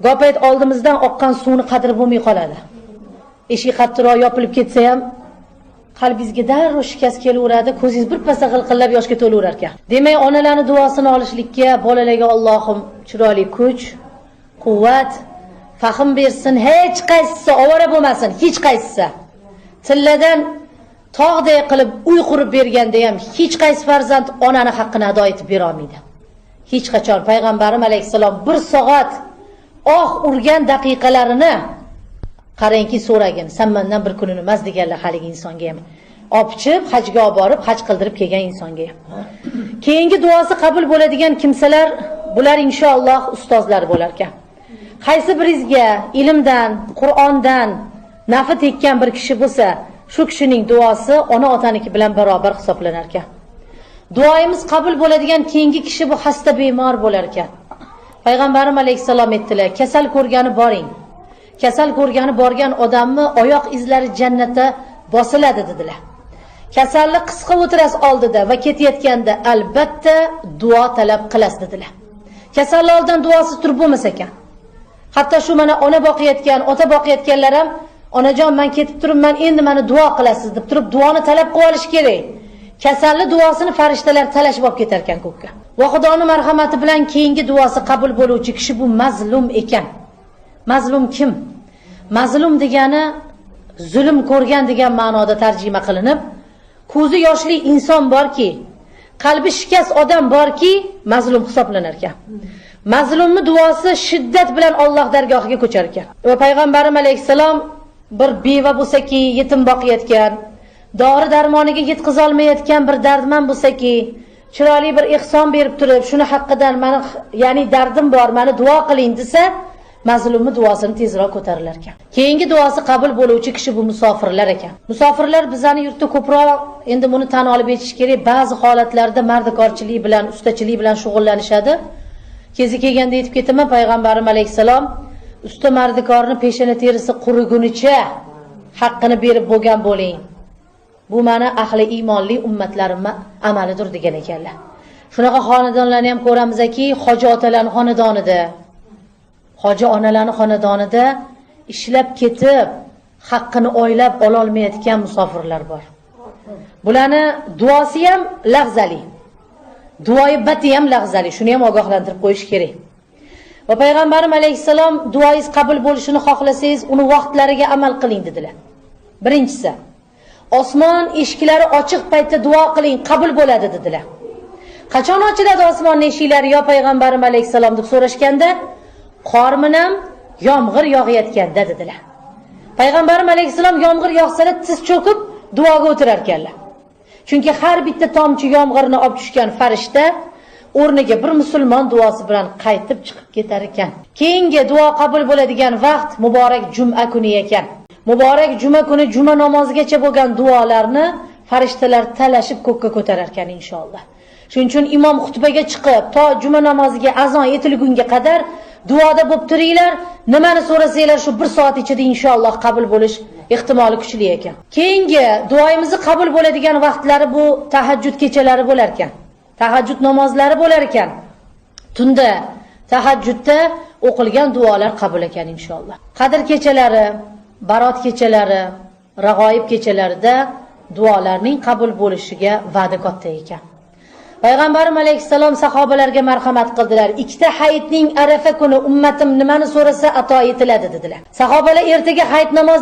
G'opayt oldimizdan oqqan suvni qadri bo'lmay qoladi. Eshik qattiqroq yopilib ketsa ham qalbingizga darrov shikast kelaveradi, ko'zingiz bir pasda g'ilqillab yoshga to'laverar ekan. Demak, onalarning duosini olishlikka bolalarga Allohim chiroyli kuch, quvvat, fahm bersin. Hech qaysisi ovora bo'lmasin, hech qaysisi. Tilladan tog'day qilib uy qurib berganda ham hech qaysi farzand onani haqqini ado etib bera olmaydi. Hech qachon payg'ambarim alayhisalom 1 soat urgan daqiqalarini qarangki so'ragin, sen mendan bir kunini emas deganlar haligi insonga ham. Opchib hajga olib borib, haj qildirib kelgan insonga ham. Keyingi duosi qabul bo'ladigan kimsalar bular inshaalloh ustozlar bo'lar ekan. Qaysi biringizga ilmdan, Qur'ondan nafi tekkan bir kishi bo'lsa, shu kishining duosi ona otaniki bilan barobar hisoblanar ekan. Duoyimiz qabul bo'ladigan keyingi kishi bu xasta bemor bo'lar ekan. Payg'ambarim alayhisalom aytdilar, kasal ko'rgani boring. Kasal ko'rgani borgan odamni oyoq izlari jannatda bosiladi dedilar. Kasallik qisqa o'tiras oldida va ketayotganda albatta duo talab qilasiz dedilar. Kasallik oldidan duosi turib bo'lmas ekan. Hatto shu mana ona boqayotgan, ota boqayotganlar ham onajon men ketib turibman, endi meni duo qilasiz deb turib duoni talab qilib olish kerak. Kasallik duosini farishtalar talashib olib ketar ekan ko'kka. Va Xudoning marhamati bilan keyingi duosi qabul bo'luvchi kishi bu mazlum ekan. Mazlum kim? Mazlum degani zulm ko'rgan degan ma'noda tarjima qilinib, ko'zi yoshli inson borki, qalbi shikast odam borki, mazlum hisoblanar ekan. Mazlumning duosi shiddat bilan Alloh dargohiga ko'char ekan. Va payg'ambarim alayhisalom bir beva bo'lsa-ki, yetim boqayotgan, dori darmoniga yetkiza olmayotgan bir dardman bo'lsa-ki, chiroyli bir ihson berib turib, shuni haqqidan meni, ya'ni dardim bor, meni duo qiling desa, mazlumning duosini tezroq ko'tarilar ekan. Keyingi duosi qabul bo'luvchi kishi bu musofirlar ekan. Musofirlar bizning yurtda ko'proq endi buni tan olib yetish kerak, ba'zi holatlarda mardikorchilik bilan, ustachilik bilan shug'ullanishadi. Kezi kelganda aytib ketaman, payg'ambarim alayhisalom usta mardikorni peshona terisi qurigunicha haqqini berib bo'lgan bo'ling. Bu meni ahli iymonli ummatlarimning amalidir degan ekanlar. Shunaqa xonadonlarni ham ko'ramizki, hoji otalarning xonadonida, hoji onalarning xonadonida ishlab ketib, haqqini oylab ola olmayotgan musofirlar bor. Bularni duosi ham lag'zali. Duoyi bati ham lag'zali. Shuni ham ogohlantirib qo'yish kerak. Va payg'ambarim alayhisalom duoingiz qabul bo'lishini xohlasangiz, uni vaqtlariga amal qiling dedilar. Birinchisi, osmon eshiklari ochiq paytda duo qiling, qabul bo'ladi dedilar. Qachon ochiladi osmonning eshiklari yo payg'ambarim alayhisalom deb so'rashganda, qor bilan yomg'ir yog'ayotganda dedilar. Payg'ambarim alayhisalom yomg'ir yog'sa-da tiz cho'kib duoga o'tirar ekanlar. Chunki har bitta tomchi yomg'irni olib tushgan farishta o'rniga bir musulmon duosi bilan qaytib chiqib ketar ekan. Keyingi duo qabul bo'ladigan vaqt muborak juma kuni ekan. Muborak juma kuni juma namozigacha bo'lgan duolarni farishtalar talashib ko'kka ko'tarar ekan inshaalloh. Shuning uchun imom xutbaga chiqib, to juma namoziga azon etilgunga qadar duoda bo'lib turinglar. Nimani so'rasanglar shu 1 soat ichida inshaalloh qabul bo'lish ehtimoli kuchli ekan. Keyingi duoyimizni qabul bo'ladigan vaqtlari bu tahajjud kechalari bo'lar ekan. Tahajjud namozlari bo'lar ekan. Tunda tahajjudda o'qilgan duolar qabul ekan inshaalloh. Qadr kechalari, barot kechalari, rag'oyib kechalarida duolarning qabul bo'lishiga va'da katta ekan. Payg'ambarim alayhisalom sahobalarga marhamat qildilar. Ikkita hayitning arafa kuni ummatim nimani so'rasa ato etiladi dedilar. Sahobalar ertaga hayit namoz